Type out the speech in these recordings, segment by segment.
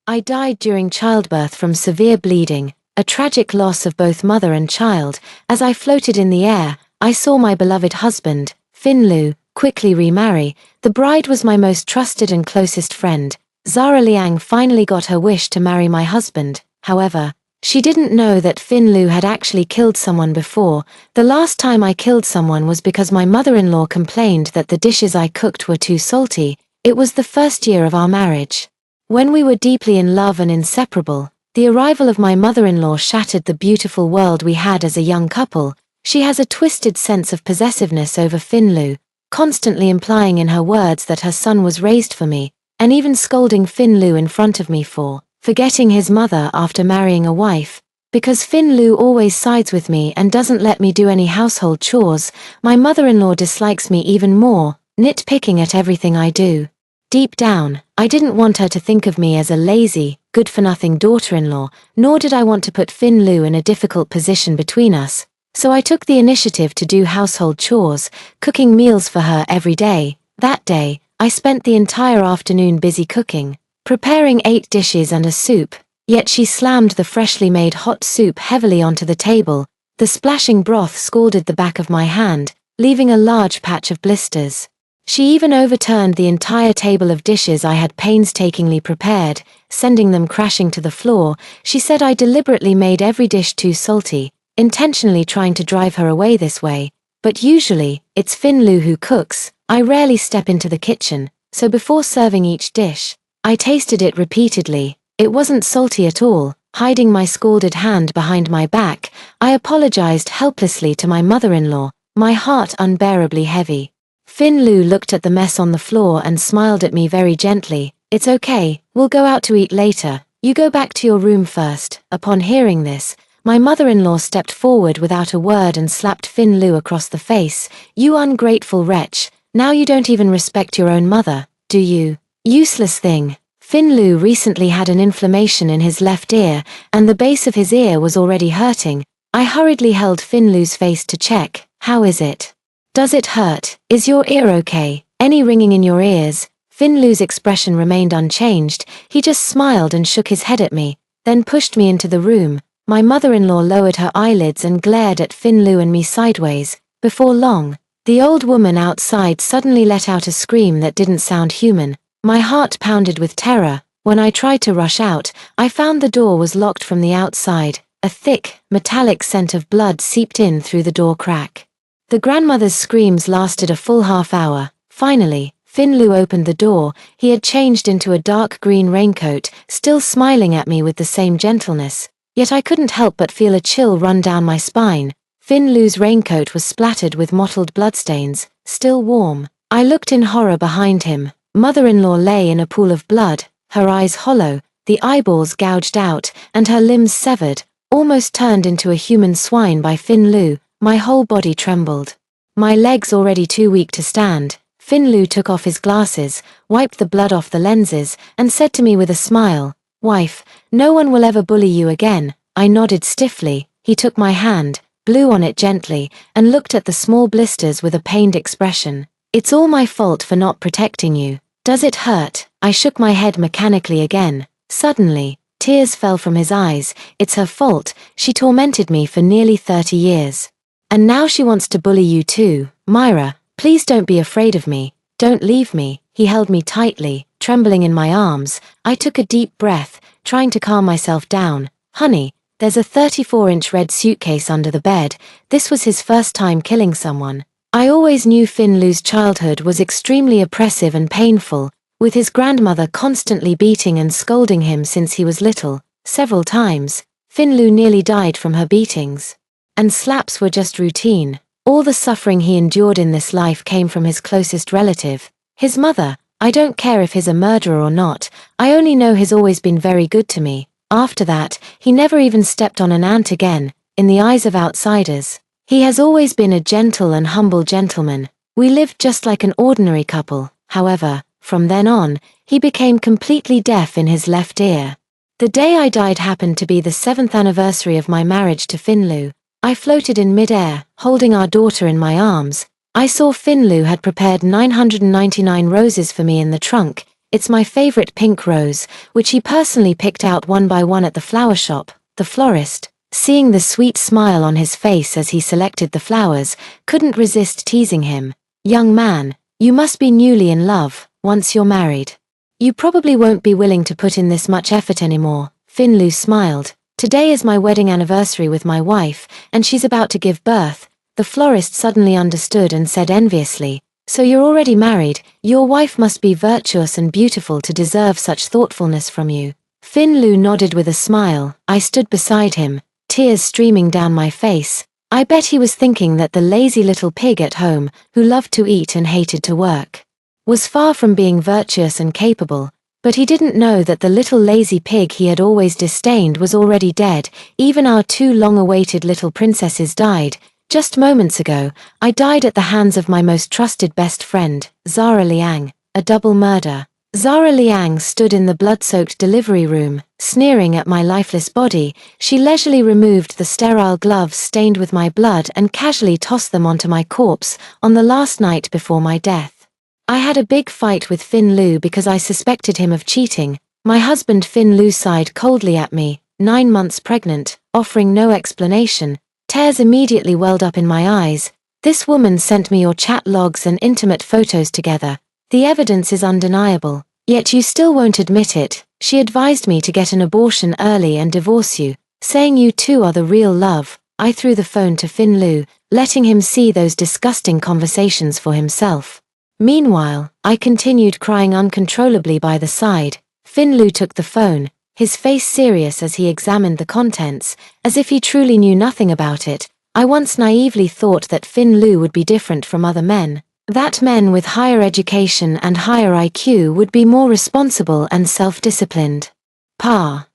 I died during childbirth from severe bleeding, a tragic loss of both mother and child. As I floated in the air, I saw my beloved husband, Finlu, quickly remarry. The bride was my most trusted and closest friend. Zara Liang finally got her wish to marry my husband. However, she didn't know that Finlu had actually killed someone before. The last time I killed someone was because my mother-in-law complained that the dishes I cooked were too salty. It was the first year of our marriage. When we were deeply in love and inseparable, the arrival of my mother-in-law shattered the beautiful world we had as a young couple. She has a twisted sense of possessiveness over Finlu, constantly implying in her words that her son was raised for me, and even scolding Finlu in front of me for forgetting his mother after marrying a wife. Because Finlu always sides with me and doesn't let me do any household chores, my mother-in-law dislikes me even more, nitpicking at everything I do. Deep down, I didn't want her to think of me as a lazy, good-for-nothing daughter-in-law, nor did I want to put Finlu in a difficult position between us, so I took the initiative to do household chores, cooking meals for her every day. That day, I spent the entire afternoon busy cooking, preparing 8 dishes and a soup, yet she slammed the freshly made hot soup heavily onto the table. The splashing broth scalded the back of my hand, leaving a large patch of blisters. She even overturned the entire table of dishes I had painstakingly prepared, sending them crashing to the floor. She said I deliberately made every dish too salty, intentionally trying to drive her away this way. But usually, it's Finlu who cooks. I rarely step into the kitchen, so before serving each dish, I tasted it repeatedly. It wasn't salty at all. Hiding my scalded hand behind my back, I apologized helplessly to my mother-in-law, my heart unbearably heavy. Finlu looked at the mess on the floor and smiled at me very gently. "It's okay, we'll go out to eat later. You go back to your room first." Upon hearing this, my mother-in-law stepped forward without a word and slapped Finlu across the face. "You ungrateful wretch, now you don't even respect your own mother, do you? Useless thing." Finlu recently had an inflammation in his left ear, and the base of his ear was already hurting. I hurriedly held Finlu's face to check. "How is it? Does it hurt? Is your ear okay? Any ringing in your ears?" Finlu's expression remained unchanged. He just smiled and shook his head at me, then pushed me into the room. My mother-in-law lowered her eyelids and glared at Finlu and me sideways. Before long, the old woman outside suddenly let out a scream that didn't sound human. My heart pounded with terror. When I tried to rush out, I found the door was locked from the outside. A thick, metallic scent of blood seeped in through the door crack. The grandmother's screams lasted a full half-hour. Finally, Finlu opened the door. He had changed into a dark green raincoat, still smiling at me with the same gentleness. Yet I couldn't help but feel a chill run down my spine. Finlu's raincoat was splattered with mottled bloodstains, still warm. I looked in horror behind him. Mother-in-law lay in a pool of blood, her eyes hollow, the eyeballs gouged out, and her limbs severed, almost turned into a human swine by Finlu. My whole body trembled. My legs already too weak to stand. Finlu took off his glasses, wiped the blood off the lenses, and said to me with a smile, "Wife, no one will ever bully you again." I nodded stiffly. He took my hand, blew on it gently, and looked at the small blisters with a pained expression. "It's all my fault for not protecting you. Does it hurt?" I shook my head mechanically again. Suddenly, tears fell from his eyes. "It's her fault. She tormented me for nearly 30 years. And now she wants to bully you too. Myra, please don't be afraid of me. Don't leave me." He held me tightly, trembling in my arms. I took a deep breath, trying to calm myself down. "Honey, there's a 34-inch red suitcase under the bed." This was his first time killing someone. I always knew Finlu's childhood was extremely oppressive and painful, with his grandmother constantly beating and scolding him since he was little. Several times, Finlu nearly died from her beatings. And slaps were just routine. All the suffering he endured in this life came from his closest relative, his mother. I don't care if he's a murderer or not, I only know he's always been very good to me. After that, he never even stepped on an ant again. In the eyes of outsiders, he has always been a gentle and humble gentleman. We lived just like an ordinary couple. However, from then on, he became completely deaf in his left ear. The day I died happened to be the 7th anniversary of my marriage to Finlu. I floated in mid-air, holding our daughter in my arms. I saw Finlu had prepared 999 roses for me in the trunk. It's my favorite pink rose, which he personally picked out one by one at the flower shop." The florist, seeing the sweet smile on his face as he selected the flowers, couldn't resist teasing him. "Young man, you must be newly in love. Once you're married, you probably won't be willing to put in this much effort anymore." Finlu smiled. "Today is my wedding anniversary with my wife, and she's about to give birth." The florist suddenly understood and said enviously, "So you're already married? Your wife must be virtuous and beautiful to deserve such thoughtfulness from you." Finlu nodded with a smile. I stood beside him, tears streaming down my face. I bet he was thinking that the lazy little pig at home, who loved to eat and hated to work, was far from being virtuous and capable. But he didn't know that the little lazy pig he had always disdained was already dead. Even our two long-awaited little princesses died. Just moments ago, I died at the hands of my most trusted best friend, Zara Liang. A double murder. Zara Liang stood in the blood-soaked delivery room, sneering at my lifeless body. She leisurely removed the sterile gloves stained with my blood and casually tossed them onto my corpse on the last night before my death. I had a big fight with Finlu because I suspected him of cheating. My husband Finlu sighed coldly at me, 9 months pregnant, offering no explanation. Tears immediately welled up in my eyes. "This woman sent me your chat logs and intimate photos together. The evidence is undeniable, yet you still won't admit it. She advised me to get an abortion early and divorce you, saying you two are the real love." I threw the phone to Finlu, letting him see those disgusting conversations for himself. Meanwhile, I continued crying uncontrollably by the side. Finlu took the phone, his face serious as he examined the contents, as if he truly knew nothing about it. I once naively thought that Finlu would be different from other men, that men with higher education and higher IQ would be more responsible and self-disciplined.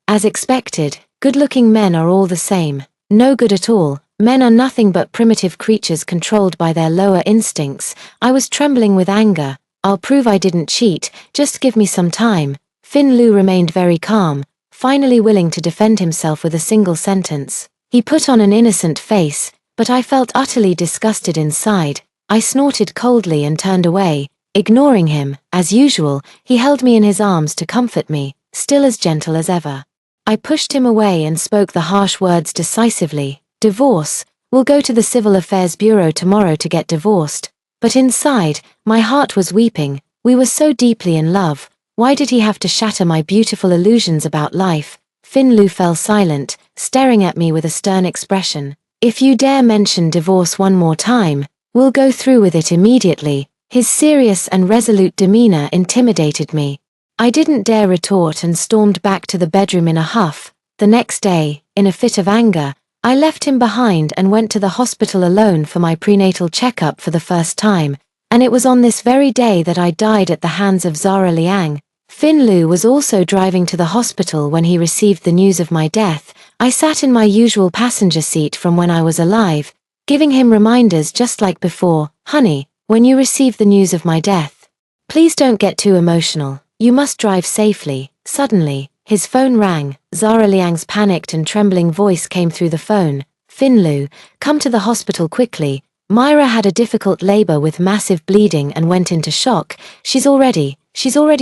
As expected, good-looking men are all the same. No good at all. Men are nothing but primitive creatures controlled by their lower instincts. I was trembling with anger. "I'll prove I didn't cheat, just give me some time." Finlu remained very calm, finally willing to defend himself with a single sentence. He put on an innocent face, but I felt utterly disgusted inside. I snorted coldly and turned away. Ignoring him, as usual, he held me in his arms to comfort me, still as gentle as ever. I pushed him away and spoke the harsh words decisively. "Divorce? We'll go to the Civil Affairs Bureau tomorrow to get divorced." But inside, my heart was weeping. We were so deeply in love. Why did he have to shatter my beautiful illusions about life? Finlu fell silent, staring at me with a stern expression. "If you dare mention divorce one more time, we'll go through with it immediately." His serious and resolute demeanor intimidated me. I didn't dare retort and stormed back to the bedroom in a huff. The next day, in a fit of anger, I left him behind and went to the hospital alone for my prenatal checkup for the first time, and it was on this very day that I died at the hands of Zara Liang. Finlu was also driving to the hospital when he received the news of my death. I sat in my usual passenger seat from when I was alive, giving him reminders just like before. "Honey, when you receive the news of my death, please don't get too emotional. You must drive safely." Suddenly, his phone rang. Zara Liang's panicked and trembling voice came through the phone. "Finlu, come to the hospital quickly. Myra had a difficult labor with massive bleeding and went into shock. She's already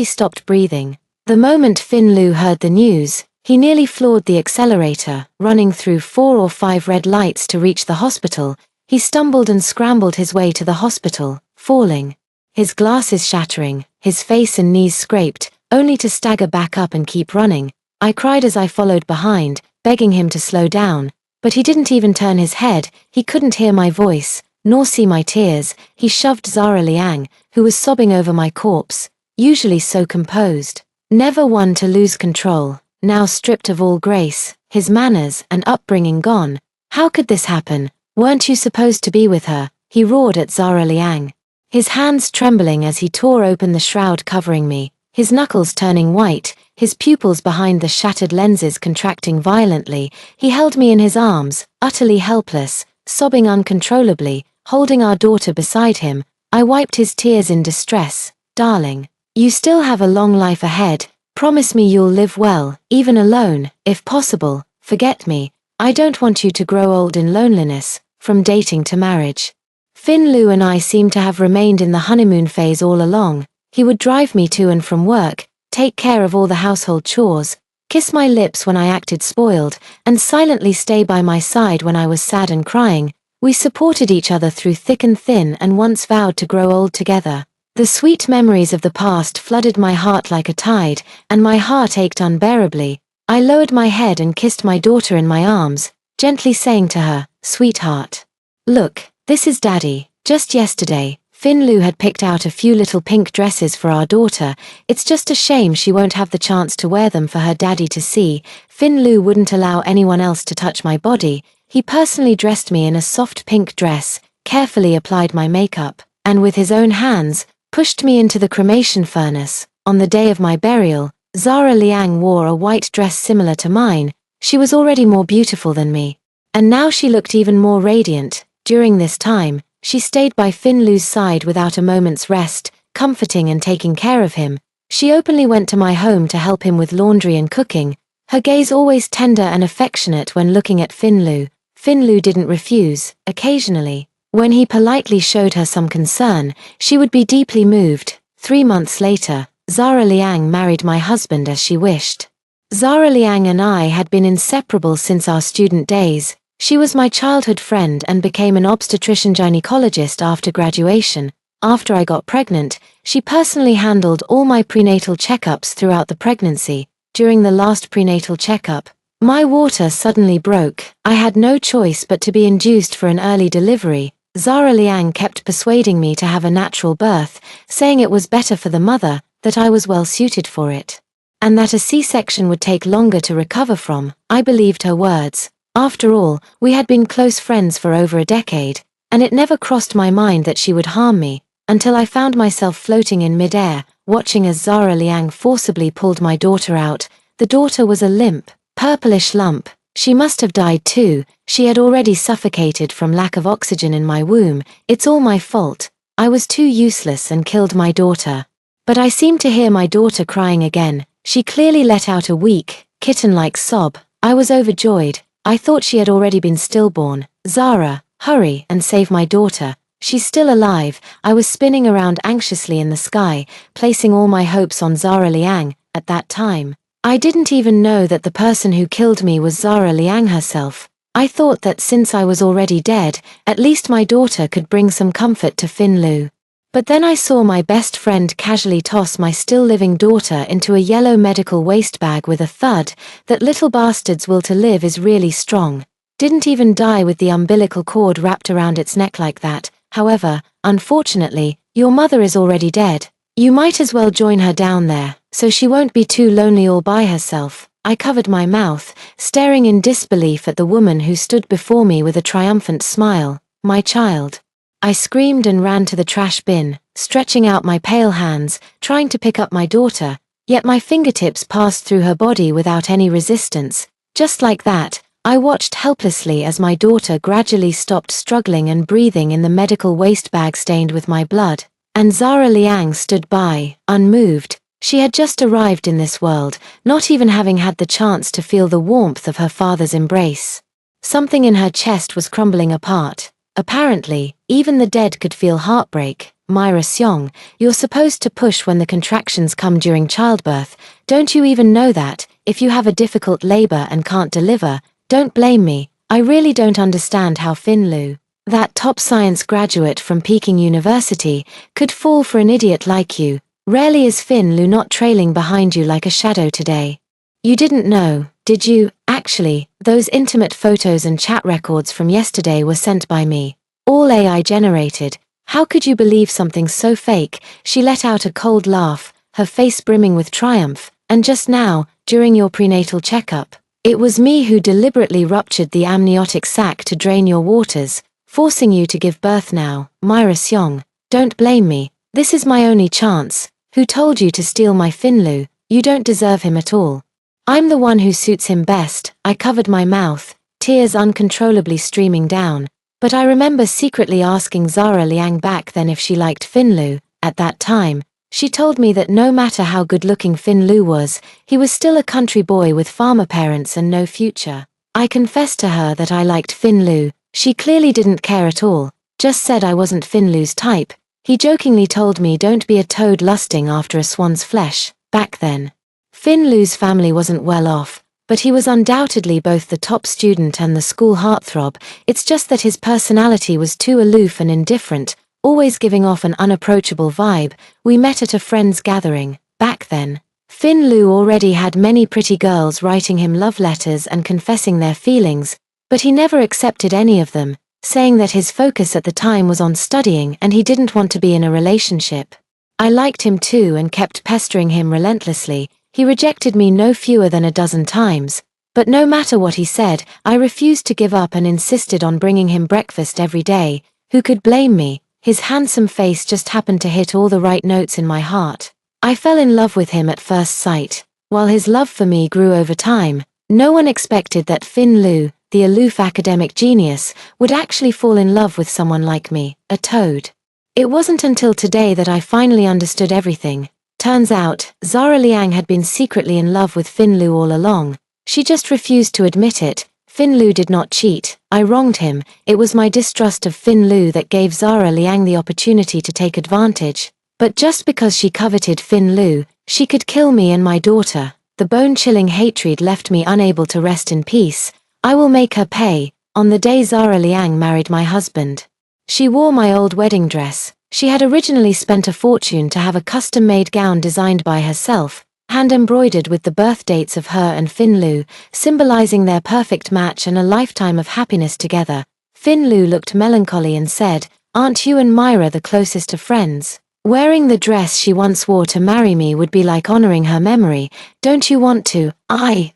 stopped breathing." The moment Finlu heard the news, he nearly floored the accelerator, running through 4 or 5 red lights to reach the hospital. He stumbled and scrambled his way to the hospital, falling, his glasses shattering, his face and knees scraped, only to stagger back up and keep running. I cried as I followed behind, begging him to slow down, but he didn't even turn his head. He couldn't hear my voice, nor see my tears. He shoved Zara Liang, who was sobbing over my corpse, usually so composed, never one to lose control, now stripped of all grace, his manners and upbringing gone. "How could this happen? Weren't you supposed to be with her?" he roared at Zara Liang, his hands trembling as he tore open the shroud covering me, his knuckles turning white, his pupils behind the shattered lenses contracting violently. He held me in his arms, utterly helpless, sobbing uncontrollably, holding our daughter beside him. I wiped his tears in distress. "Darling, you still have a long life ahead. Promise me you'll live well, even alone, if possible. Forget me. I don't want you to grow old in loneliness, from dating to marriage." Finlu and I seemed to have remained in the honeymoon phase all along. He would drive me to and from work, take care of all the household chores, kiss my lips when I acted spoiled, and silently stay by my side when I was sad and crying. We supported each other through thick and thin and once vowed to grow old together. The sweet memories of the past flooded my heart like a tide, and my heart ached unbearably. I lowered my head and kissed my daughter in my arms, gently saying to her, "Sweetheart, look, this is Daddy." Just yesterday, Finn Lu had picked out a few little pink dresses for our daughter. It's just a shame she won't have the chance to wear them for her daddy to see. Finn Lu wouldn't allow anyone else to touch my body. He personally dressed me in a soft pink dress, carefully applied my makeup, and with his own hands, pushed me into the cremation furnace. On the day of my burial, Zara Liang wore a white dress similar to mine. She was already more beautiful than me. And now she looked even more radiant. During this time, she stayed by Finn Lu's side without a moment's rest, comforting and taking care of him. She openly went to my home to help him with laundry and cooking, her gaze always tender and affectionate when looking at Finn Lu. Finn Lu didn't refuse. Occasionally, when he politely showed her some concern, she would be deeply moved. 3 months later, Zara Liang married my husband as she wished. Zara Liang and I had been inseparable since our student days. She was my childhood friend and became an obstetrician-gynecologist after graduation. After I got pregnant, she personally handled all my prenatal checkups throughout the pregnancy. During the last prenatal checkup, my water suddenly broke. I had no choice but to be induced for an early delivery. Zara Liang kept persuading me to have a natural birth, saying it was better for the mother, that I was well suited for it, and that a C-section would take longer to recover from. I believed her words. After all, we had been close friends for over a decade, and it never crossed my mind that she would harm me, until I found myself floating in mid-air, watching as Zara Liang forcibly pulled my daughter out. The daughter was a limp, purplish lump. She must have died too. She had already suffocated from lack of oxygen in my womb. It's all my fault. I was too useless and killed my daughter. But I seemed to hear my daughter crying again. She clearly let out a weak, kitten-like sob. I was overjoyed. I thought she had already been stillborn. "Zara, hurry and save my daughter. She's still alive." I was spinning around anxiously in the sky, placing all my hopes on Zara Liang. At that time, I didn't even know that the person who killed me was Zara Liang herself. I thought that since I was already dead, at least my daughter could bring some comfort to Finn Lu. But then I saw my best friend casually toss my still-living daughter into a yellow medical waste bag with a thud. That little bastard's will to live is really strong. Didn't even die with the umbilical cord wrapped around its neck like that. However, unfortunately, your mother is already dead. You might as well join her down there, so she won't be too lonely all by herself. I covered my mouth, staring in disbelief at the woman who stood before me with a triumphant smile. "My child." I screamed and ran to the trash bin, stretching out my pale hands, trying to pick up my daughter, yet my fingertips passed through her body without any resistance. Just like that, I watched helplessly as my daughter gradually stopped struggling and breathing in the medical waste bag stained with my blood. And Zara Liang stood by, unmoved. She had just arrived in this world, not even having had the chance to feel the warmth of her father's embrace. Something in her chest was crumbling apart. Apparently, even the dead could feel heartbreak. "Myra Seong, you're supposed to push when the contractions come during childbirth. Don't you even know that? If you have a difficult labor and can't deliver, don't blame me. I really don't understand how Finn Lu, that top science graduate from Peking University, could fall for an idiot like you. Rarely is Finn Lu not trailing behind you like a shadow today. You didn't know, did you? Actually, those intimate photos and chat records from yesterday were sent by me. All AI generated. How could you believe something so fake?" She let out a cold laugh, her face brimming with triumph. "And just now, during your prenatal checkup, it was me who deliberately ruptured the amniotic sac to drain your waters, forcing you to give birth now. Myra Seong, don't blame me. This is my only chance. Who told you to steal my Finn Lu? You don't deserve him at all. I'm the one who suits him best." I covered my mouth, tears uncontrollably streaming down. But I remember secretly asking Zara Liang back then if she liked Finn Lu. At that time, she told me that no matter how good-looking Finn Lu was, he was still a country boy with farmer parents and no future. I confessed to her that I liked Finn Lu. She clearly didn't care at all, just said I wasn't Finn Lu's type. He jokingly told me don't be a toad lusting after a swan's flesh, back then. Fin Lu's family wasn't well off, but he was undoubtedly both the top student and the school heartthrob. It's just that his personality was too aloof and indifferent, always giving off an unapproachable vibe. We met at a friend's gathering. Back then, Fin Lu already had many pretty girls writing him love letters and confessing their feelings, but he never accepted any of them, saying that his focus at the time was on studying and he didn't want to be in a relationship. I liked him too and kept pestering him relentlessly. He rejected me no fewer than a dozen times, but no matter what he said, I refused to give up and insisted on bringing him breakfast every day. Who could blame me? His handsome face just happened to hit all the right notes in my heart. I fell in love with him at first sight. While his love for me grew over time, no one expected that Fin Lu, the aloof academic genius, would actually fall in love with someone like me, a toad. It wasn't until today that I finally understood everything. Turns out, Zara Liang had been secretly in love with Fin Lu all along. She just refused to admit it. Fin Lu did not cheat. I wronged him. It was my distrust of Fin Lu that gave Zara Liang the opportunity to take advantage. But just because she coveted Fin Lu, she could kill me and my daughter. The bone-chilling hatred left me unable to rest in peace. I will make her pay. On the day Zara Liang married my husband, she wore my old wedding dress. She had originally spent a fortune to have a custom-made gown designed by herself, hand-embroidered with the birth dates of her and Fin Lu, symbolizing their perfect match and a lifetime of happiness together. Fin Lu looked melancholy and said, "Aren't you and Myra the closest of friends? Wearing the dress she once wore to marry me would be like honoring her memory. Don't you want to?"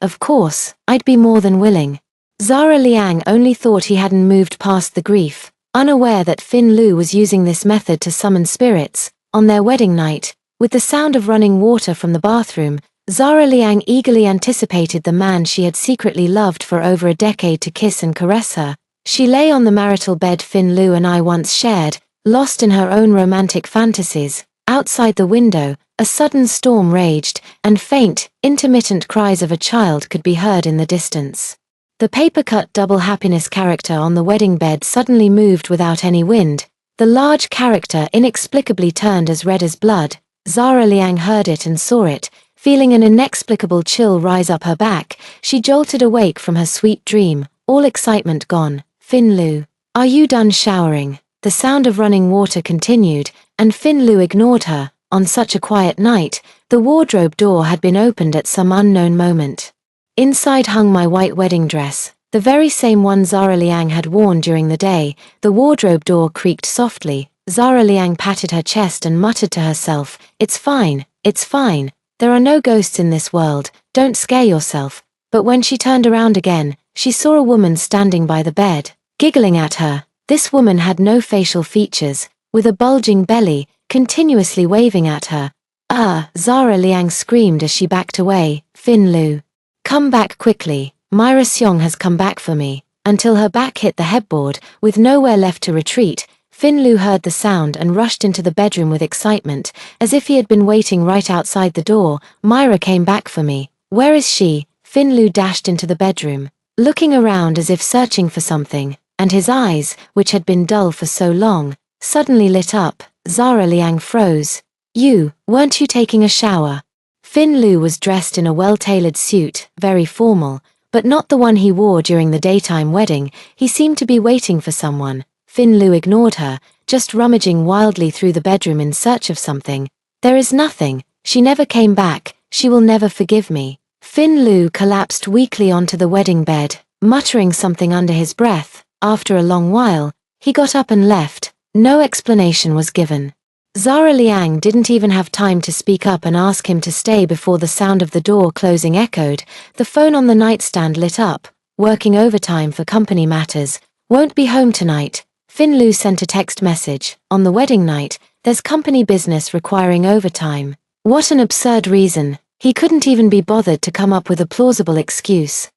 Of course, I'd be more than willing. Zara Liang only thought he hadn't moved past the grief, unaware that Fin Lu was using this method to summon spirits. On their wedding night, with the sound of running water from the bathroom, Zara Liang eagerly anticipated the man she had secretly loved for over a decade to kiss and caress her. She lay on the marital bed Fin Lu and I once shared, lost in her own romantic fantasies. Outside the window, a sudden storm raged, and faint, intermittent cries of a child could be heard in the distance. The paper-cut double happiness character on the wedding bed suddenly moved without any wind. The large character inexplicably turned as red as blood. Zara Liang heard it and saw it. Feeling an inexplicable chill rise up her back, she jolted awake from her sweet dream, all excitement gone. "Fin Lu, are you done showering?" The sound of running water continued, and Fin Lu ignored her. On such a quiet night, the wardrobe door had been opened at some unknown moment. Inside hung my white wedding dress, the very same one Zara Liang had worn during the day. The wardrobe door creaked softly. Zara Liang patted her chest and muttered to herself, it's fine. There are no ghosts in this world, don't scare yourself." But when she turned around again, she saw a woman standing by the bed, giggling at her. This woman had no facial features, with a bulging belly, continuously waving at her. Zara Liang screamed as she backed away. "Fin Lu, come back quickly, Myra Seong has come back for me." Until her back hit the headboard, with nowhere left to retreat, Fin Lu heard the sound and rushed into the bedroom with excitement, as if he had been waiting right outside the door. "Myra came back for me. Where is she?" Fin Lu dashed into the bedroom, looking around as if searching for something, and his eyes, which had been dull for so long, suddenly lit up. Zara Liang froze. Weren't you taking a shower?" Fin Lu was dressed in a well-tailored suit, very formal, but not the one he wore during the daytime wedding. He seemed to be waiting for someone. Fin Lu ignored her, just rummaging wildly through the bedroom in search of something. "There is nothing. She never came back. She will never forgive me." Fin Lu collapsed weakly onto the wedding bed, muttering something under his breath. After a long while, he got up and left. No explanation was given. Zara Liang didn't even have time to speak up and ask him to stay before the sound of the door closing echoed. The phone on the nightstand lit up. "Working overtime for company matters. Won't be home tonight." Fin Lu sent a text message. "On the wedding night, there's company business requiring overtime." What an absurd reason. He couldn't even be bothered to come up with a plausible excuse.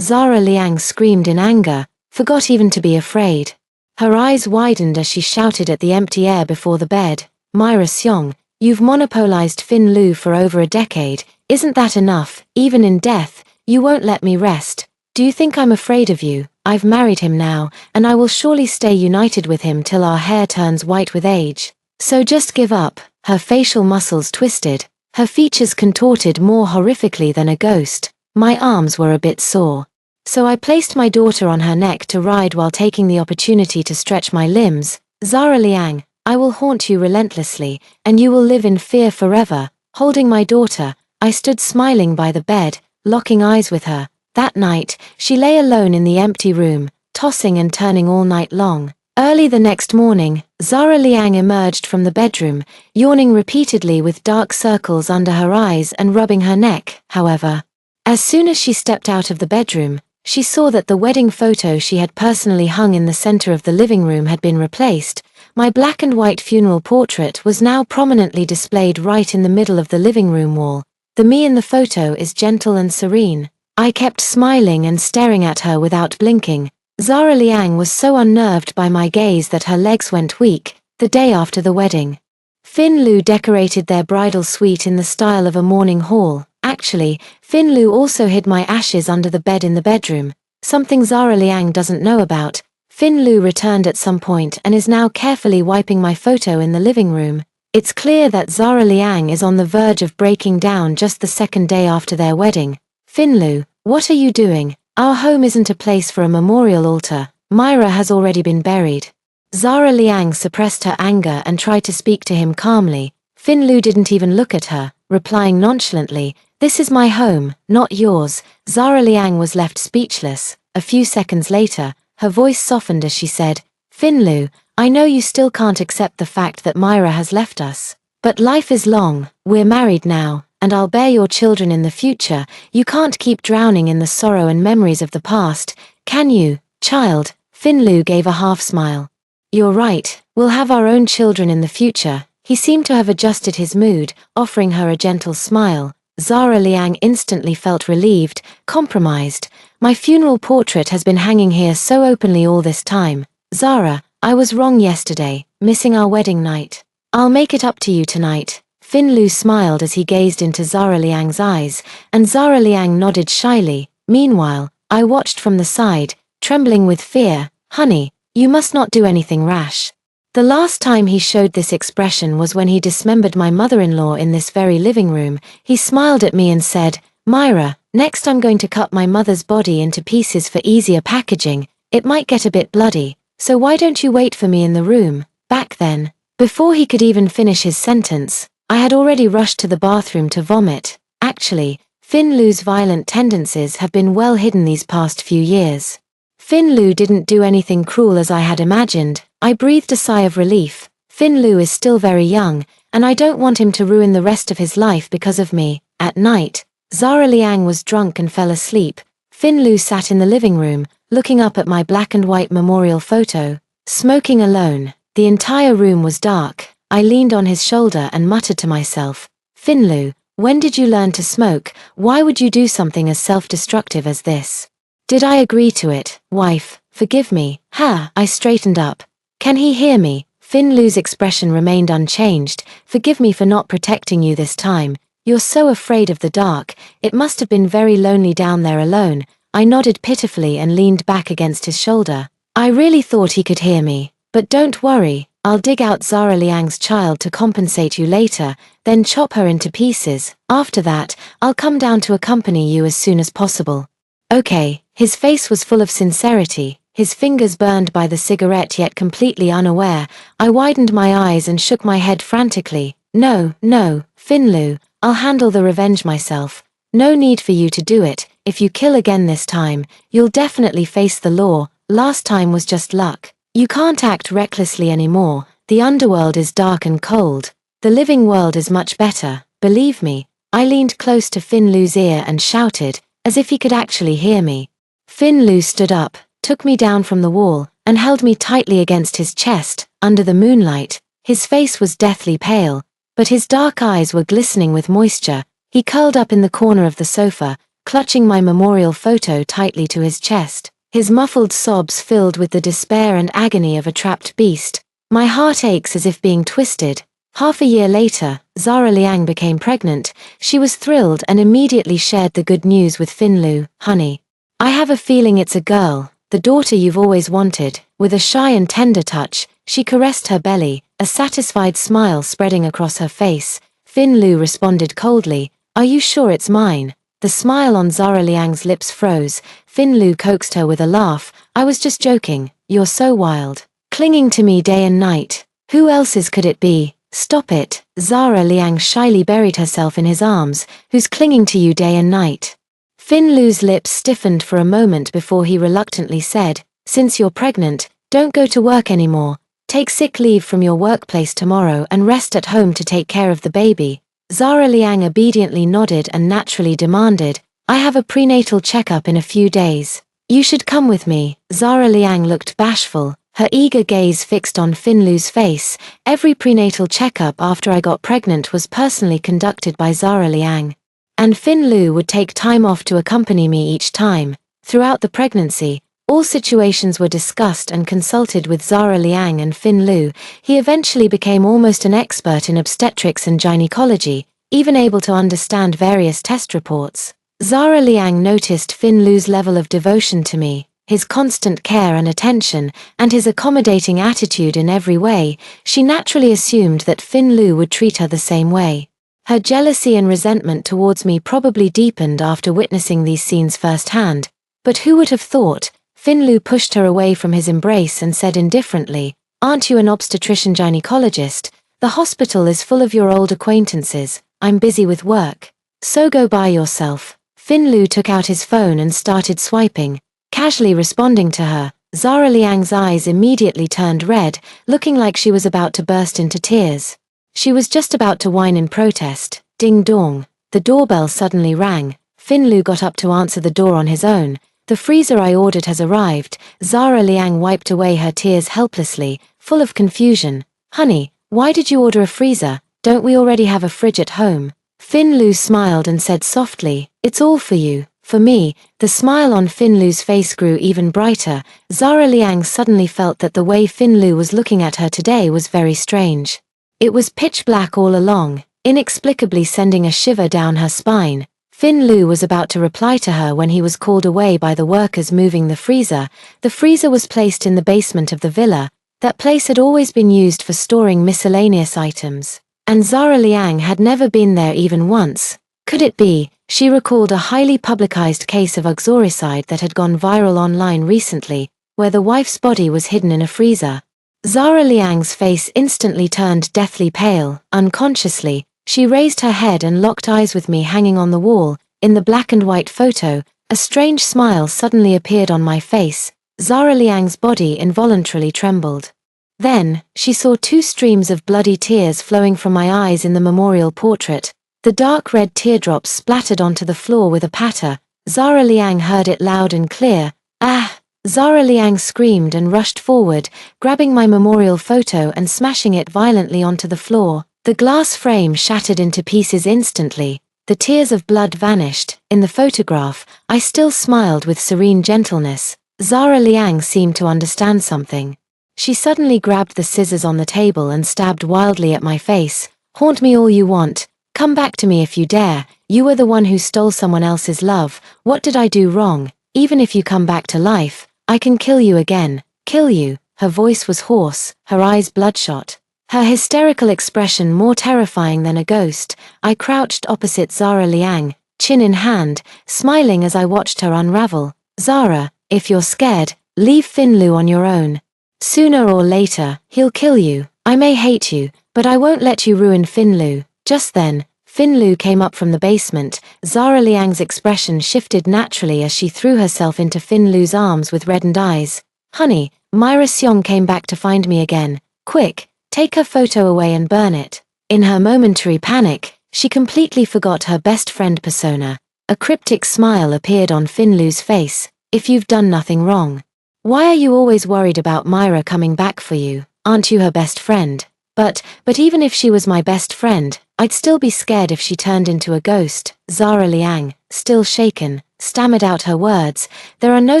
Zara Liang screamed in anger, forgot even to be afraid. Her eyes widened as she shouted at the empty air before the bed. "Myra Seong, you've monopolized Fin Lu for over a decade. Isn't that enough? Even in death, you won't let me rest. Do you think I'm afraid of you? I've married him now, and I will surely stay united with him till our hair turns white with age." So just give up." Her facial muscles twisted, her features contorted more horrifically than a ghost. My arms were a bit sore. So I placed my daughter on her neck to ride while taking the opportunity to stretch my limbs. "Zara Liang, I will haunt you relentlessly, and you will live in fear forever." Holding my daughter, I stood smiling by the bed, locking eyes with her. That night, she lay alone in the empty room, tossing and turning all night long. Early the next morning, Zara Liang emerged from the bedroom, yawning repeatedly with dark circles under her eyes and rubbing her neck. However, as soon as she stepped out of the bedroom, she saw that the wedding photo she had personally hung in the center of the living room had been replaced. My black and white funeral portrait was now prominently displayed right in the middle of the living room wall. The me in the photo is gentle and serene. I kept smiling and staring at her without blinking. Zara Liang was so unnerved by my gaze that her legs went weak. The day after the wedding, Fin Lu decorated their bridal suite in the style of a mourning hall. Actually, Fin Lu also hid my ashes under the bed in the bedroom, something Zara Liang doesn't know about. Fin Lu returned at some point and is now carefully wiping my photo in the living room. It's clear that Zara Liang is on the verge of breaking down just the second day after their wedding. "Fin Lu, what are you doing? Our home isn't a place for a memorial altar. Myra has already been buried." Zara Liang suppressed her anger and tried to speak to him calmly. Fin Lu didn't even look at her, replying nonchalantly, "This is my home, not yours." Zara Liang was left speechless. A few seconds later, her voice softened as she said, "Fin Lu, I know you still can't accept the fact that Myra has left us. But life is long, we're married now, and I'll bear your children in the future. You can't keep drowning in the sorrow and memories of the past, can you, child?" Fin Lu gave a half smile. "You're right, we'll have our own children in the future." He seemed to have adjusted his mood, offering her a gentle smile. Zara Liang instantly felt relieved, compromised. "My funeral portrait has been hanging here so openly all this time. Zara, I was wrong yesterday, missing our wedding night. I'll make it up to you tonight." Fin Lu smiled as he gazed into Zara Liang's eyes, and Zara Liang nodded shyly. Meanwhile, I watched from the side, trembling with fear. "Honey, you must not do anything rash." The last time he showed this expression was when he dismembered my mother-in-law in this very living room. He smiled at me and said, "Myra, next I'm going to cut my mother's body into pieces for easier packaging. It might get a bit bloody, so why don't you wait for me in the room?" Back then, before he could even finish his sentence, I had already rushed to the bathroom to vomit. Actually, Fin Lu's violent tendencies have been well hidden these past few years. Fin Lu didn't do anything cruel as I had imagined. I breathed a sigh of relief. Fin Lu is still very young, and I don't want him to ruin the rest of his life because of me. At night, Zara Liang was drunk and fell asleep. Fin Lu sat in the living room, looking up at my black and white memorial photo, smoking alone. The entire room was dark. I leaned on his shoulder and muttered to myself, "Fin Lu, when did you learn to smoke? Why would you do something as self-destructive as this?" "Did I agree to it, wife? Forgive me." "Ha!" I straightened up. "Can he hear me?" Fin Lu's expression remained unchanged. "Forgive me for not protecting you this time. You're so afraid of the dark. It must have been very lonely down there alone." I nodded pitifully and leaned back against his shoulder. "I really thought he could hear me. But don't worry, I'll dig out Zara Liang's child to compensate you later, then chop her into pieces. After that, I'll come down to accompany you as soon as possible." "Okay." His face was full of sincerity, his fingers burned by the cigarette yet completely unaware. I widened my eyes and shook my head frantically. "No, no, Fin Lu, I'll handle the revenge myself. No need for you to do it. If you kill again this time, you'll definitely face the law. Last time was just luck. You can't act recklessly anymore. The underworld is dark and cold. The living world is much better, believe me." I leaned close to Fin Lu's ear and shouted, as if he could actually hear me. Fin Lu stood up, took me down from the wall, and held me tightly against his chest. Under the moonlight, his face was deathly pale, but his dark eyes were glistening with moisture. He curled up in the corner of the sofa, clutching my memorial photo tightly to his chest. His muffled sobs filled with the despair and agony of a trapped beast. My heart aches as if being twisted. Half a year later, Zara Liang became pregnant. She was thrilled and immediately shared the good news with Fin Lu. "Honey, I have a feeling it's a girl, the daughter you've always wanted." With a shy and tender touch, she caressed her belly, a satisfied smile spreading across her face. Fin Lu responded coldly, "Are you sure it's mine?" The smile on Zara Liang's lips froze. Fin Lu coaxed her with a laugh, "I was just joking, you're so wild. Clinging to me day and night. Who else's could it be? Stop it." Zara Liang shyly buried herself in his arms. "Who's clinging to you day and night?" Fin Lu's lips stiffened for a moment before he reluctantly said, "Since you're pregnant, don't go to work anymore. Take sick leave from your workplace tomorrow and rest at home to take care of the baby." Zara Liang obediently nodded and naturally demanded, "I have a prenatal checkup in a few days. You should come with me." Zara Liang looked bashful, her eager gaze fixed on Fin Lu's face. "Every prenatal checkup after I got pregnant was personally conducted by Zara Liang. And Fin Lu would take time off to accompany me each time. Throughout the pregnancy, all situations were discussed and consulted with Zara Liang and Fin Lu. He eventually became almost an expert in obstetrics and gynecology, even able to understand various test reports. Zara Liang noticed Fin Lu's level of devotion to me, his constant care and attention, and his accommodating attitude in every way. She naturally assumed that Fin Lu would treat her the same way. Her jealousy and resentment towards me probably deepened after witnessing these scenes firsthand. But who would have thought? Fin Lu pushed her away from his embrace and said indifferently, "Aren't you an obstetrician gynecologist? The hospital is full of your old acquaintances. I'm busy with work. So go by yourself." Fin Lu took out his phone and started swiping, casually responding to her. Zara Liang's eyes immediately turned red, looking like she was about to burst into tears. She was just about to whine in protest. Ding dong. The doorbell suddenly rang. Fin Lu got up to answer the door on his own. "The freezer I ordered has arrived." Zara Liang wiped away her tears helplessly, full of confusion. "Honey, why did you order a freezer? Don't we already have a fridge at home?" Fin Lu smiled and said softly, "It's all for you, for me." The smile on Fin Lu's face grew even brighter. Zara Liang suddenly felt that the way Fin Lu was looking at her today was very strange. It was pitch black all along, inexplicably sending a shiver down her spine. Fin Lu was about to reply to her when he was called away by the workers moving the freezer. The freezer was placed in the basement of the villa. That place had always been used for storing miscellaneous items, and Zara Liang had never been there even once. Could it be? She recalled a highly publicized case of uxoricide that had gone viral online recently, where the wife's body was hidden in a freezer. Zara Liang's face instantly turned deathly pale. Unconsciously, she raised her head and locked eyes with me hanging on the wall. In the black and white photo, a strange smile suddenly appeared on my face. Zara Liang's body involuntarily trembled. Then, she saw two streams of bloody tears flowing from my eyes in the memorial portrait. The dark red teardrops splattered onto the floor with a patter. Zara Liang heard it loud and clear. "Ah!" Zara Liang screamed and rushed forward, grabbing my memorial photo and smashing it violently onto the floor. The glass frame shattered into pieces instantly. The tears of blood vanished. In the photograph, I still smiled with serene gentleness. Zara Liang seemed to understand something. She suddenly grabbed the scissors on the table and stabbed wildly at my face. "Haunt me all you want. Come back to me if you dare. You were the one who stole someone else's love. What did I do wrong? Even if you come back to life, I can kill you again. Kill you." Her voice was hoarse, her eyes bloodshot, her hysterical expression more terrifying than a ghost. I crouched opposite Zara Liang, chin in hand, smiling as I watched her unravel. "Zara, if you're scared, leave Fin Lu on your own. Sooner or later, he'll kill you. I may hate you, but I won't let you ruin Fin Lu." Just then, Fin Lu came up from the basement. Zara Liang's expression shifted naturally as she threw herself into Fin Lu's arms with reddened eyes. "Honey, Myra Seong came back to find me again. Quick, take her photo away and burn it." In her momentary panic, she completely forgot her best friend persona. A cryptic smile appeared on Fin Lu's face. "If you've done nothing wrong, why are you always worried about Myra coming back for you? Aren't you her best friend?" But even if she was my best friend, I'd still be scared if she turned into a ghost." Zara Liang, still shaken, stammered out her words. "There are no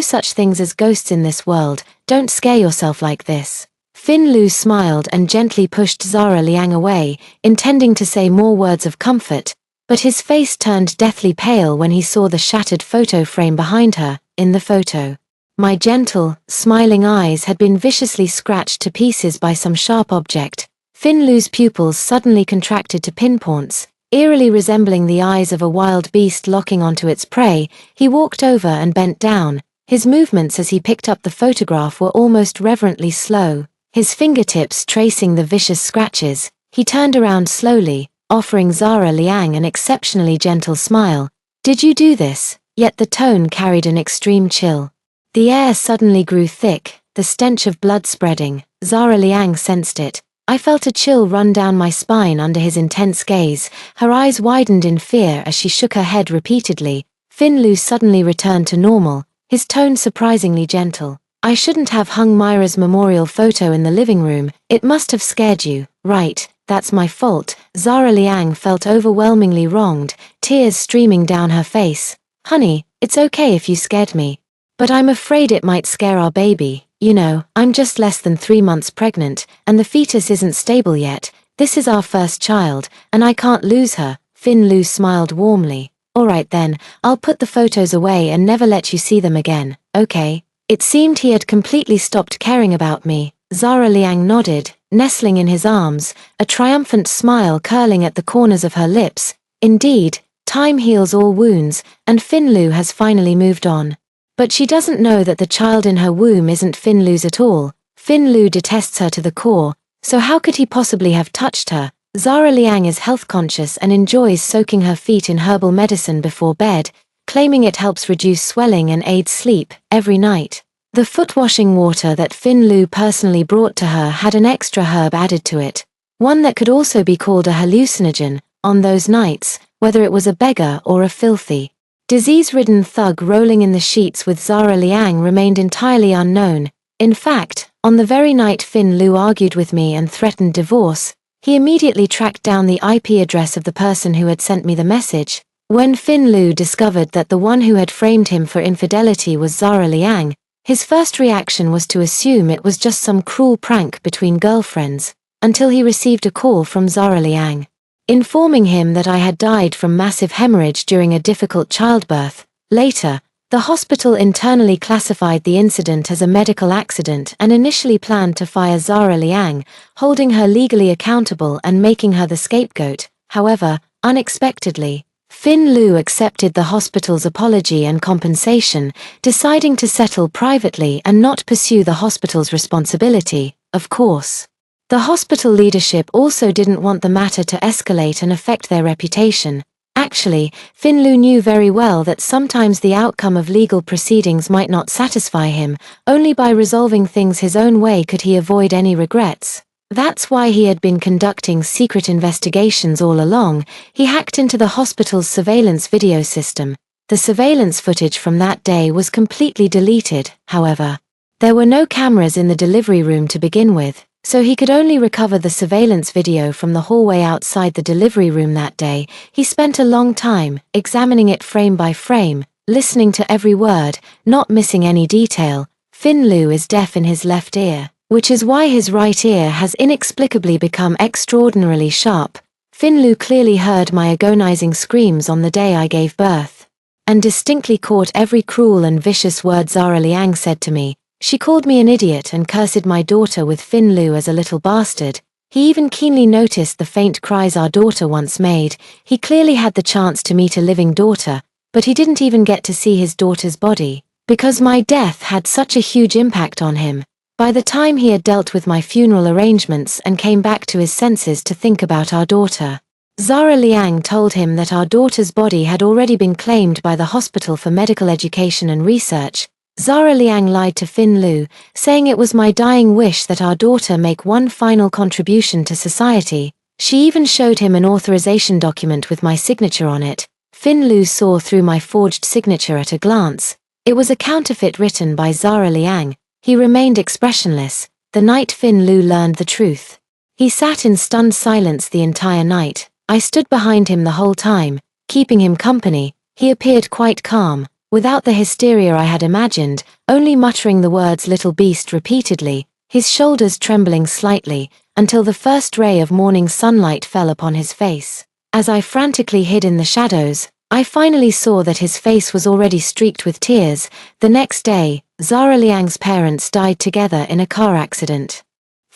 such things as ghosts in this world. Don't scare yourself like this." Fin Lu smiled and gently pushed Zara Liang away, intending to say more words of comfort, but his face turned deathly pale when he saw the shattered photo frame behind her. In the photo, my gentle, smiling eyes had been viciously scratched to pieces by some sharp object. Fin Lu's pupils suddenly contracted to pinpoints, eerily resembling the eyes of a wild beast locking onto its prey. He walked over and bent down. His movements as he picked up the photograph were almost reverently slow, his fingertips tracing the vicious scratches. He turned around slowly, offering Zara Liang an exceptionally gentle smile. "Did you do this?" Yet the tone carried an extreme chill. The air suddenly grew thick, the stench of blood spreading. Zara Liang sensed it. I felt a chill run down my spine under his intense gaze. Her eyes widened in fear as she shook her head repeatedly. Fin Lu suddenly returned to normal, his tone surprisingly gentle. "I shouldn't have hung Myra's memorial photo in the living room. It must have scared you, right? That's my fault." Zara Liang felt overwhelmingly wronged, tears streaming down her face. "Honey, it's okay if you scared me. But I'm afraid it might scare our baby. You know, I'm just less than 3 months pregnant, and the fetus isn't stable yet. This is our first child, and I can't lose her." Fin Lu smiled warmly. "Alright then, I'll put the photos away and never let you see them again, okay?" It seemed he had completely stopped caring about me. Zara Liang nodded, nestling in his arms, a triumphant smile curling at the corners of her lips. Indeed, time heals all wounds, and Fin Lu has finally moved on. But she doesn't know that the child in her womb isn't Fin Lu's at all. Fin Lu detests her to the core, so how could he possibly have touched her? Zara Liang is health conscious and enjoys soaking her feet in herbal medicine before bed, claiming it helps reduce swelling and aids sleep every night. The foot washing water that Fin Lu personally brought to her had an extra herb added to it, one that could also be called a hallucinogen. On those nights, whether it was a beggar or a filthy, disease-ridden thug rolling in the sheets with Zara Liang remained entirely unknown. In fact, on the very night Fin Lu argued with me and threatened divorce, he immediately tracked down the IP address of the person who had sent me the message. When Fin Lu discovered that the one who had framed him for infidelity was Zara Liang, his first reaction was to assume it was just some cruel prank between girlfriends, until he received a call from Zara Liang, informing him that I had died from massive hemorrhage during a difficult childbirth. Later, the hospital internally classified the incident as a medical accident and initially planned to fire Zara Liang, holding her legally accountable and making her the scapegoat. However, unexpectedly, Fin Lu accepted the hospital's apology and compensation, deciding to settle privately and not pursue the hospital's responsibility. Of course, the hospital leadership also didn't want the matter to escalate and affect their reputation. Actually, Fin Lu knew very well that sometimes the outcome of legal proceedings might not satisfy him. Only by resolving things his own way could he avoid any regrets. That's why he had been conducting secret investigations all along. He hacked into the hospital's surveillance video system. The surveillance footage from that day was completely deleted, however. There were no cameras in the delivery room to begin with, so he could only recover the surveillance video from the hallway outside the delivery room that day. He spent a long time, examining it frame by frame, listening to every word, not missing any detail. Fin Lu is deaf in his left ear, which is why his right ear has inexplicably become extraordinarily sharp. Fin Lu clearly heard my agonizing screams on the day I gave birth, and distinctly caught every cruel and vicious word Zara Liang said to me. She called me an idiot and cursed my daughter with Fin Lu as a little bastard. He even keenly noticed the faint cries our daughter once made. He clearly had the chance to meet a living daughter, but he didn't even get to see his daughter's body, because my death had such a huge impact on him. By the time he had dealt with my funeral arrangements and came back to his senses to think about our daughter, Zara Liang told him that our daughter's body had already been claimed by the hospital for medical education and research. Zara Liang lied to Fin Lu, saying it was my dying wish that our daughter make one final contribution to society. She even showed him an authorization document with my signature on it. Fin Lu saw through my forged signature at a glance. It was a counterfeit written by Zara Liang. He remained expressionless the night Fin Lu learned the truth. He sat in stunned silence the entire night. I stood behind him the whole time, keeping him company. He appeared quite calm, without the hysteria I had imagined, only muttering the words "little beast" repeatedly, his shoulders trembling slightly, until the first ray of morning sunlight fell upon his face. As I frantically hid in the shadows, I finally saw that his face was already streaked with tears. The next day, Zara Liang's parents died together in a car accident.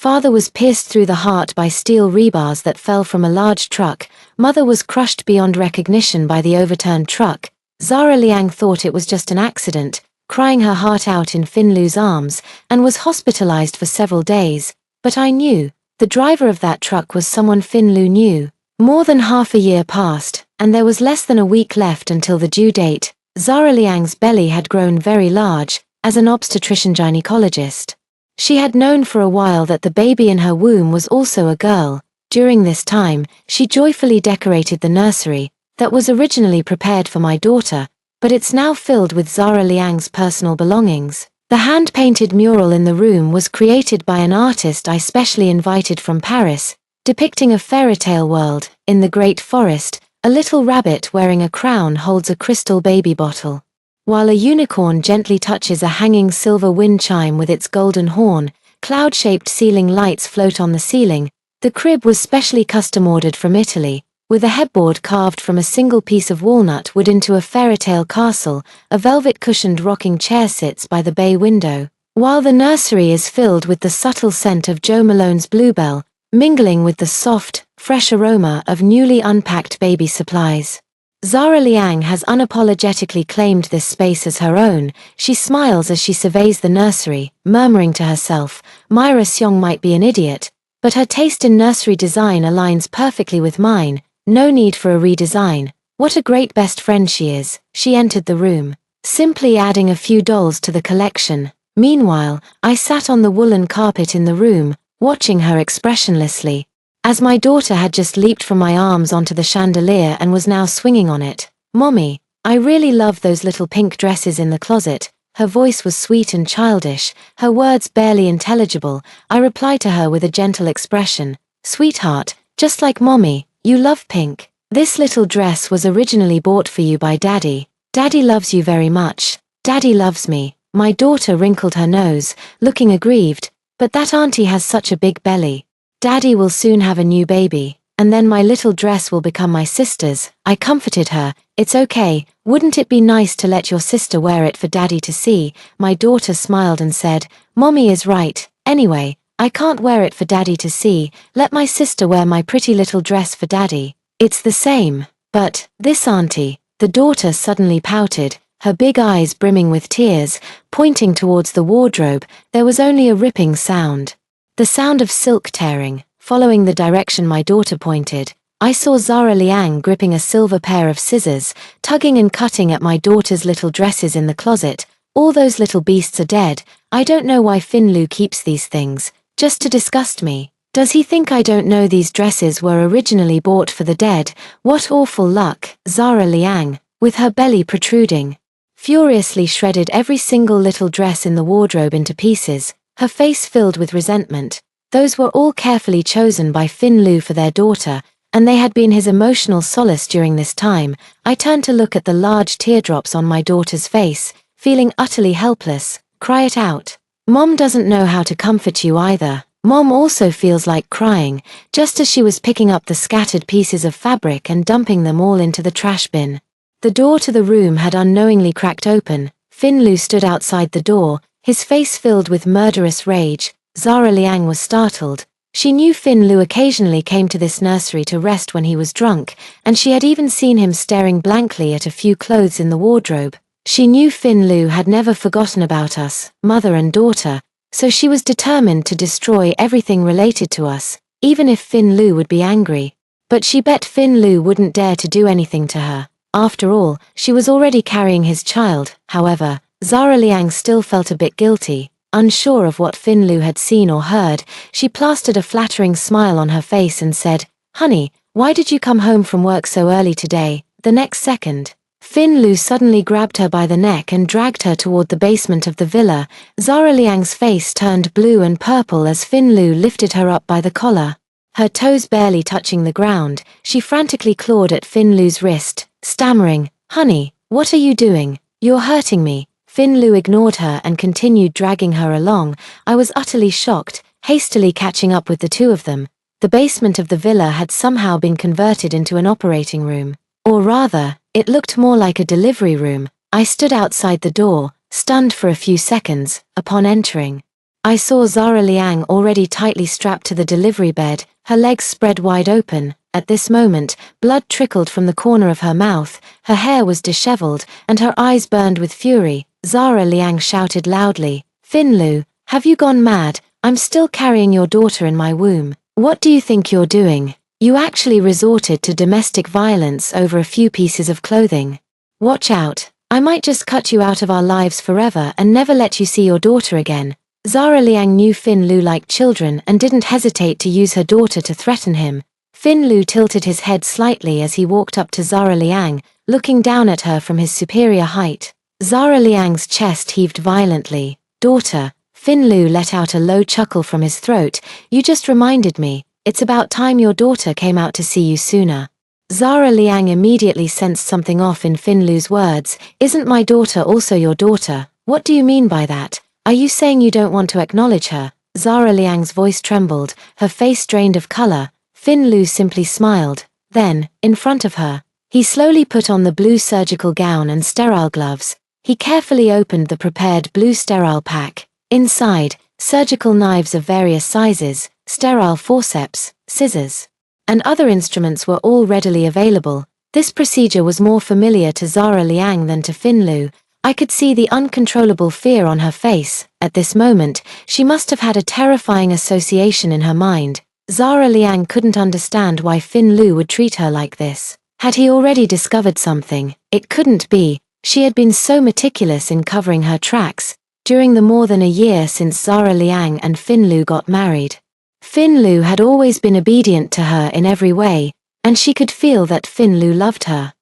Father was pierced through the heart by steel rebars that fell from a large truck. Mother was crushed beyond recognition by the overturned truck. Zara Liang thought it was just an accident, crying her heart out in Finlu's arms, and was hospitalized for several days. But I knew, the driver of that truck was someone Finlu knew. More than half a year passed, and there was less than a week left until the due date. Zara Liang's belly had grown very large. As an obstetrician-gynecologist, she had known for a while that the baby in her womb was also a girl. During this time, she joyfully decorated the nursery, that was originally prepared for my daughter, but it's now filled with Zara Liang's personal belongings. The hand-painted mural in the room was created by an artist I specially invited from Paris, depicting a fairy tale world. In the Great Forest, a little rabbit wearing a crown holds a crystal baby bottle, while a unicorn gently touches a hanging silver wind chime with its golden horn. Cloud-shaped ceiling lights float on the ceiling. The crib was specially custom-ordered from Italy, with a headboard carved from a single piece of walnut wood into a fairy-tale castle. A velvet-cushioned rocking chair sits by the bay window, while the nursery is filled with the subtle scent of Jo Malone's bluebell, mingling with the soft, fresh aroma of newly unpacked baby supplies. Zara Liang has unapologetically claimed this space as her own. She smiles as she surveys the nursery, murmuring to herself, "Myra Seong might be an idiot, but her taste in nursery design aligns perfectly with mine. No need for a redesign. What a great best friend she is." She entered the room, simply adding a few dolls to the collection. Meanwhile, I sat on the woolen carpet in the room, watching her expressionlessly, as my daughter had just leaped from my arms onto the chandelier and was now swinging on it. "Mommy, I really love those little pink dresses in the closet." Her voice was sweet and childish, her words barely intelligible. I replied to her with a gentle expression, "Sweetheart, just like Mommy, you love pink. This little dress was originally bought for you by Daddy. Daddy loves you very much. Daddy loves me." My daughter wrinkled her nose, looking aggrieved. "But that auntie has such a big belly. Daddy will soon have a new baby, and then my little dress will become my sister's." I comforted her. "It's okay, wouldn't it be nice to let your sister wear it for Daddy to see?" My daughter smiled and said, "Mommy is right. Anyway, I can't wear it for Daddy to see. Let my sister wear my pretty little dress for Daddy. It's the same." "But, this auntie," the daughter suddenly pouted, her big eyes brimming with tears, pointing towards the wardrobe. There was only a ripping sound. The sound of silk tearing. Following the direction my daughter pointed, I saw Zara Liang gripping a silver pair of scissors, tugging and cutting at my daughter's little dresses in the closet. "All those little beasts are dead. I don't know why Finlu keeps these things, just to disgust me. Does he think I don't know these dresses were originally bought for the dead? What awful luck." Zara Liang, with her belly protruding, furiously shredded every single little dress in the wardrobe into pieces, her face filled with resentment. Those were all carefully chosen by Finlu for their daughter, and they had been his emotional solace during this time. I turned to look at the large teardrops on my daughter's face, feeling utterly helpless. "Cry it out. Mom doesn't know how to comfort you either." Mom also feels like crying, just as she was picking up the scattered pieces of fabric and dumping them all into the trash bin. The door to the room had unknowingly cracked open. Finlu stood outside the door, his face filled with murderous rage. Zara Liang was startled. She knew Finlu occasionally came to this nursery to rest when he was drunk, and she had even seen him staring blankly at a few clothes in the wardrobe. She knew Finlu had never forgotten about us, mother and daughter, so she was determined to destroy everything related to us, even if Finlu would be angry. But she bet Finlu wouldn't dare to do anything to her. After all, she was already carrying his child. However, Zara Liang still felt a bit guilty. Unsure of what Finlu had seen or heard, she plastered a flattering smile on her face and said, "Honey, why did you come home from work so early today?" The next second, Finlu suddenly grabbed her by the neck and dragged her toward the basement of the villa. Zara Liang's face turned blue and purple as Finlu lifted her up by the collar. Her toes barely touching the ground, she frantically clawed at Finlu's wrist, stammering, "Honey, what are you doing? You're hurting me." Finlu ignored her and continued dragging her along. I was utterly shocked, hastily catching up with the two of them. The basement of the villa had somehow been converted into an operating room. Or rather, it looked more like a delivery room. I stood outside the door, stunned for a few seconds. Upon entering, I saw Zara Liang already tightly strapped to the delivery bed, her legs spread wide open. At this moment, blood trickled from the corner of her mouth, her hair was disheveled, and her eyes burned with fury. Zara Liang shouted loudly, "Fin Lu, have you gone mad? I'm still carrying your daughter in my womb. What do you think you're doing? You actually resorted to domestic violence over a few pieces of clothing. Watch out, I might just cut you out of our lives forever and never let you see your daughter again." Zara Liang knew Fin Lu liked children and didn't hesitate to use her daughter to threaten him. Fin Lu tilted his head slightly as he walked up to Zara Liang, looking down at her from his superior height. Zara Liang's chest heaved violently. "Daughter," Fin Lu let out a low chuckle from his throat, "you just reminded me, it's about time your daughter came out to see you sooner." Zara Liang immediately sensed something off in Fin Lu's words. "Isn't my daughter also your daughter? What do you mean by that? Are you saying you don't want to acknowledge her?" Zara Liang's voice trembled, her face drained of color. Fin Lu simply smiled. Then, in front of her, he slowly put on the blue surgical gown and sterile gloves. He carefully opened the prepared blue sterile pack. Inside, surgical knives of various sizes, sterile forceps, scissors, and other instruments were all readily available. This procedure was more familiar to Zara Liang than to Fin Lu. I could see the uncontrollable fear on her face. At this moment, she must have had a terrifying association in her mind. Zara Liang couldn't understand why Fin Lu would treat her like this. Had he already discovered something? It couldn't be. She had been so meticulous in covering her tracks during the more than a year since Zara Liang and Fin Lu got married. Fin Lu had always been obedient to her in every way, and she could feel that Fin Lu loved her.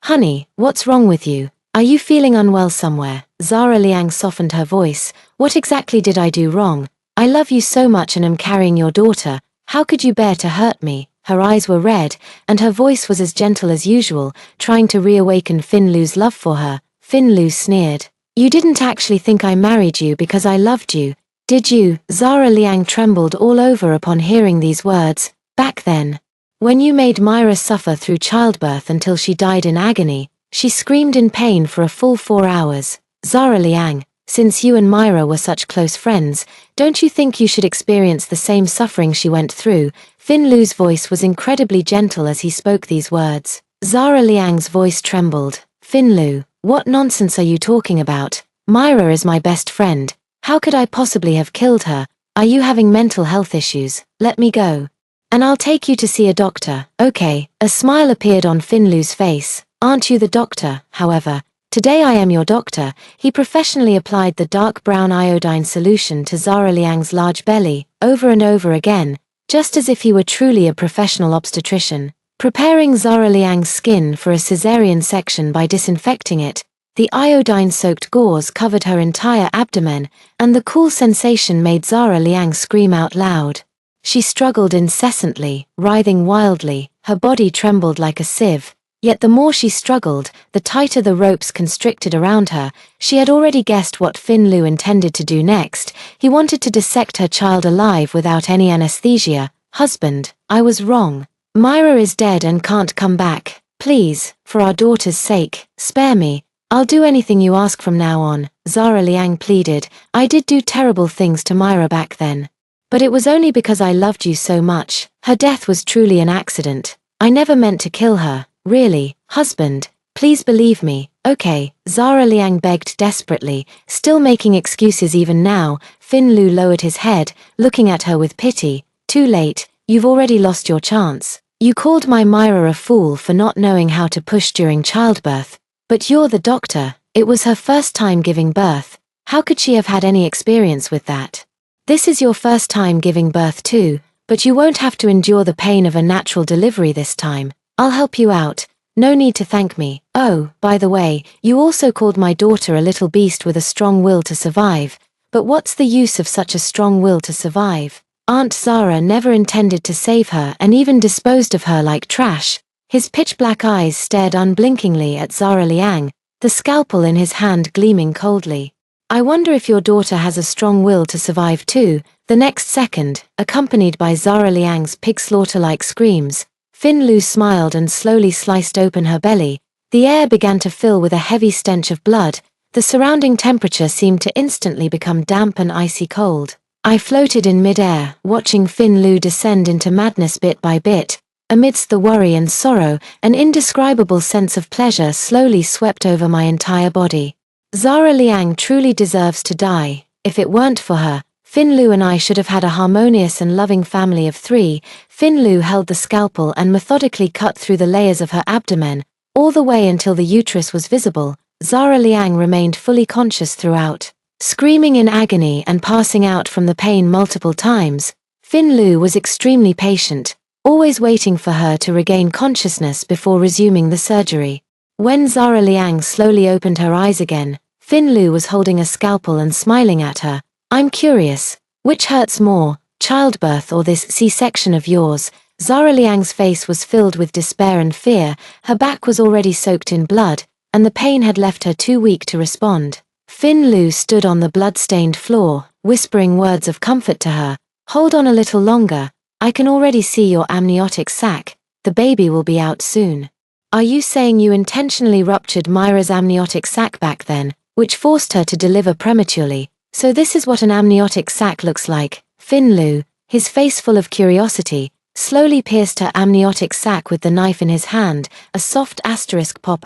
"Honey, what's wrong with you? Are you feeling unwell somewhere?" Zara Liang softened her voice. "What exactly did I do wrong? I love you so much and am carrying your daughter. How could you bear to hurt me?" Her eyes were red, and her voice was as gentle as usual, trying to reawaken Fin Lu's love for her. Fin Lu sneered. "You didn't actually think I married you because I loved you, did you?" Zara Liang trembled all over upon hearing these words. "Back then, when you made Myra suffer through childbirth until she died in agony, she screamed in pain for a full 4 hours. Zara Liang, since you and Myra were such close friends, don't you think you should experience the same suffering she went through?" Fin Lu's voice was incredibly gentle as he spoke these words. Zara Liang's voice trembled. "Fin Lu, what nonsense are you talking about? Myra is my best friend. How could I possibly have killed her? Are you having mental health issues? Let me go, and I'll take you to see a doctor." "Okay." A smile appeared on Fin Lu's face. "Aren't you the doctor, however? Today I am your doctor." He professionally applied the dark brown iodine solution to Zara Liang's large belly, over and over again, just as if he were truly a professional obstetrician. Preparing Zara Liang's skin for a cesarean section by disinfecting it, the iodine-soaked gauze covered her entire abdomen, and the cool sensation made Zara Liang scream out loud. She struggled incessantly, writhing wildly, her body trembled like a sieve. Yet the more she struggled, the tighter the ropes constricted around her. She had already guessed what Fin Lu intended to do next. He wanted to dissect her child alive without any anesthesia. "Husband, I was wrong. Myra is dead and can't come back. Please, for our daughter's sake, spare me. I'll do anything you ask from now on," Zara Liang pleaded. "I did do terrible things to Myra back then, but it was only because I loved you so much. Her death was truly an accident. I never meant to kill her. Really, husband, please believe me, okay?" Zara Liang begged desperately, still making excuses even now. Fin Lu lowered his head, looking at her with pity. "Too late, you've already lost your chance. You called my Myra a fool for not knowing how to push during childbirth. But you're the doctor. It was her first time giving birth. How could she have had any experience with that? This is your first time giving birth too, but you won't have to endure the pain of a natural delivery this time. I'll help you out. No need to thank me. Oh, by the way, you also called my daughter a little beast with a strong will to survive. But what's the use of such a strong will to survive? Aunt Zara never intended to save her and even disposed of her like trash." His pitch-black eyes stared unblinkingly at Zara Liang, the scalpel in his hand gleaming coldly. "I wonder if your daughter has a strong will to survive too." The next second, accompanied by Zara Liang's pig slaughter-like screams, Fin Lu smiled and slowly sliced open her belly. The air began to fill with a heavy stench of blood. The surrounding temperature seemed to instantly become damp and icy cold. I floated in mid-air, watching Fin Lu descend into madness bit by bit. Amidst the worry and sorrow, an indescribable sense of pleasure slowly swept over my entire body. Zara Liang truly deserves to die. If it weren't for her, Fin Lu and I should have had a harmonious and loving family of 3. Fin Lu held the scalpel and methodically cut through the layers of her abdomen, all the way until the uterus was visible. Zara Liang remained fully conscious throughout. Screaming in agony and passing out from the pain multiple times, Fin Lu was extremely patient, always waiting for her to regain consciousness before resuming the surgery. When Zara Liang slowly opened her eyes again, Fin Lu was holding a scalpel and smiling at her. "I'm curious, which hurts more, childbirth or this C-section of yours?" Zara Liang's face was filled with despair and fear, her back was already soaked in blood, and the pain had left her too weak to respond. Fin Lu stood on the blood-stained floor, whispering words of comfort to her. "Hold on a little longer, I can already see your amniotic sac, the baby will be out soon." "Are you saying you intentionally ruptured Myra's amniotic sac back then, which forced her to deliver prematurely? So this is what an amniotic sac looks like?" Fin Lu, his face full of curiosity, slowly pierced her amniotic sac with the knife in his hand, a soft *pop*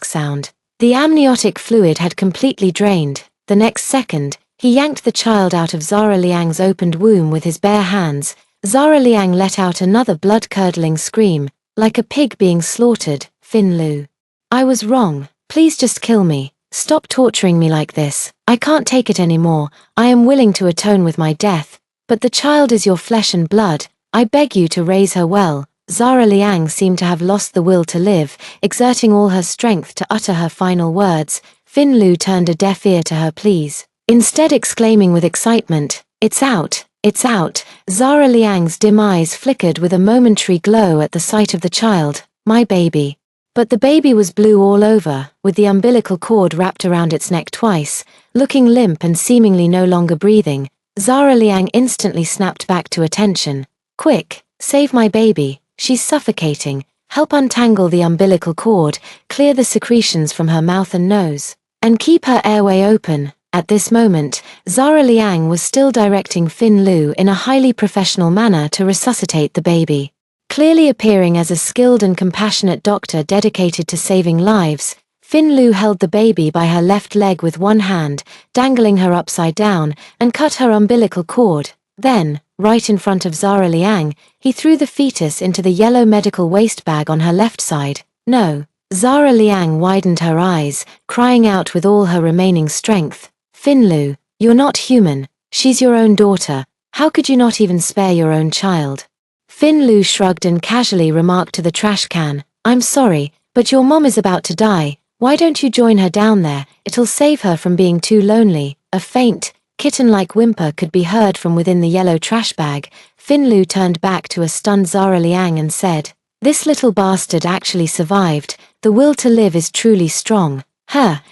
sound. The amniotic fluid had completely drained. The next second, he yanked the child out of Zara Liang's opened womb with his bare hands. Zara Liang let out another blood-curdling scream, like a pig being slaughtered. "Fin Lu, I was wrong, please just kill me. Stop torturing me like this. I can't take it anymore. I am willing to atone with my death, but the child is your flesh and blood. I beg you to raise her well." Zara Liang seemed to have lost the will to live, exerting all her strength to utter her final words. Fin Lu turned a deaf ear to her pleas, instead exclaiming with excitement, "It's out, it's out." Zara Liang's dim eyes flickered with a momentary glow at the sight of the child. "My baby." But the baby was blue all over, with the umbilical cord wrapped around its neck twice, looking limp and seemingly no longer breathing. Zara Liang instantly snapped back to attention. "Quick, save my baby. She's suffocating. Help untangle the umbilical cord, clear the secretions from her mouth and nose, and keep her airway open." At this moment, Zara Liang was still directing Fin Lu in a highly professional manner to resuscitate the baby. Clearly appearing as a skilled and compassionate doctor dedicated to saving lives, Fin Lu held the baby by her left leg with one hand, dangling her upside down, and cut her umbilical cord. Then, right in front of Zara Liang, he threw the fetus into the yellow medical waste bag on her left side. "No." Zara Liang widened her eyes, crying out with all her remaining strength. "Fin Lu, you're not human. She's your own daughter. How could you not even spare your own child?" Fin Lu shrugged and casually remarked to the trash can, "I'm sorry, but your mom is about to die. Why don't you join her down there? It'll save her from being too lonely." A faint, kitten-like whimper could be heard from within the yellow trash bag. Fin Lu turned back to a stunned Zara Liang and said, "This little bastard actually survived. The will to live is truly strong."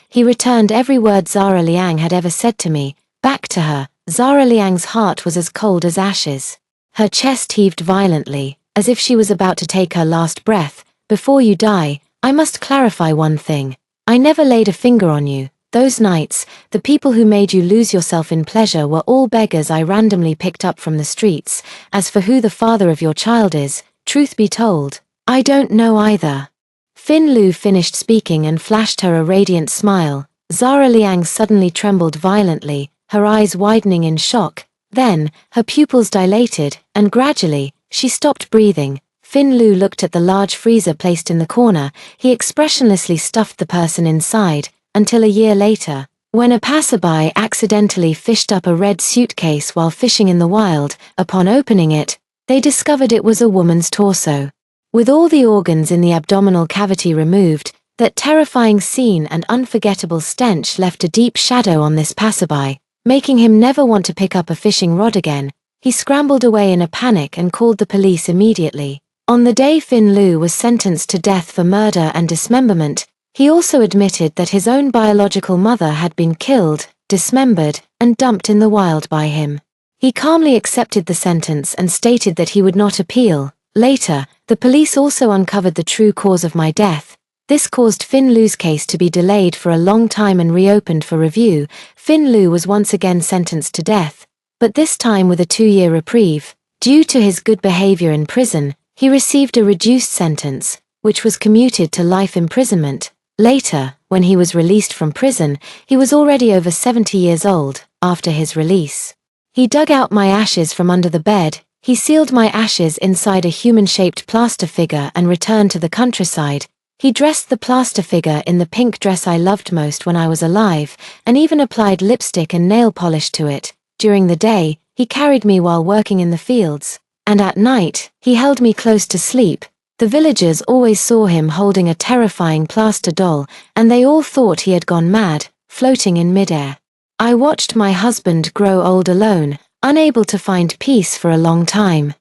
He returned every word Zara Liang had ever said to me, back to her. Zara Liang's heart was as cold as ashes. Her chest heaved violently, as if she was about to take her last breath. "Before you die, I must clarify one thing. I never laid a finger on you. Those nights, the people who made you lose yourself in pleasure were all beggars I randomly picked up from the streets. As for who the father of your child is, truth be told, I don't know either." Fin Lu finished speaking and flashed her a radiant smile. Zara Liang suddenly trembled violently, her eyes widening in shock. Then, her pupils dilated, and gradually, she stopped breathing. Fin Lu looked at the large freezer placed in the corner. He expressionlessly stuffed the person inside, until a year later, when a passerby accidentally fished up a red suitcase while fishing in the wild. Upon opening it, they discovered it was a woman's torso. With all the organs in the abdominal cavity removed, that terrifying scene and unforgettable stench left a deep shadow on this passerby, making him never want to pick up a fishing rod again. He scrambled away in a panic and called the police immediately. On the day Fin Lu was sentenced to death for murder and dismemberment, he also admitted that his own biological mother had been killed, dismembered, and dumped in the wild by him. He calmly accepted the sentence and stated that he would not appeal. Later, the police also uncovered the true cause of my death. This caused Fin Lu's case to be delayed for a long time and reopened for review. Fin Lu was once again sentenced to death, but this time with a 2-year reprieve. Due to his good behavior in prison, he received a reduced sentence, which was commuted to life imprisonment. Later, when he was released from prison, he was already over 70 years old. After his release, he dug out my ashes from under the bed, he sealed my ashes inside a human-shaped plaster figure and returned to the countryside. He dressed the plaster figure in the pink dress I loved most when I was alive, and even applied lipstick and nail polish to it. During the day, he carried me while working in the fields, and at night, he held me close to sleep. The villagers always saw him holding a terrifying plaster doll, and they all thought he had gone mad, floating in midair. I watched my husband grow old alone, unable to find peace for a long time.